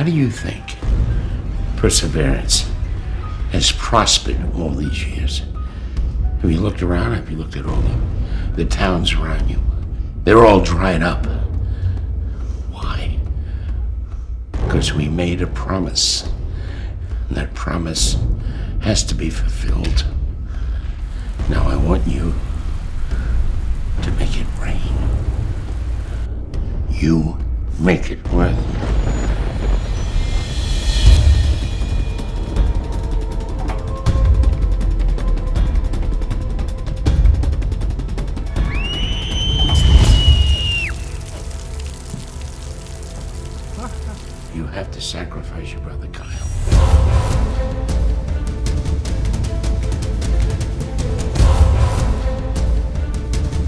How do you think Perseverance has prospered all these years? Have you looked around? Have you looked at all the towns around you? They're all dried up. Why? Because we made a promise. And that promise has to be fulfilled. Now I want you to make it rain. You make it worth. You have to sacrifice your brother Kyle.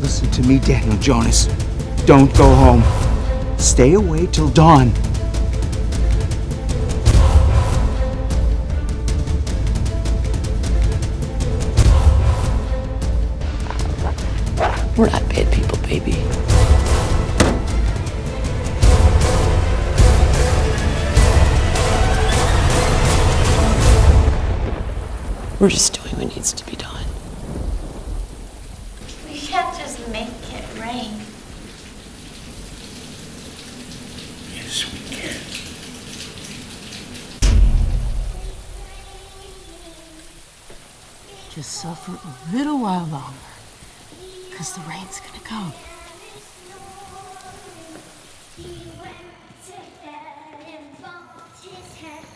Listen to me, Daniel Jonas. Don't go home. Stay away till dawn. We're not bad people, baby. We're just doing what needs to be done. We can't just make it rain. Yes, we can. Just suffer a little while longer, because the rain's gonna come. He went to bed and bumped his head.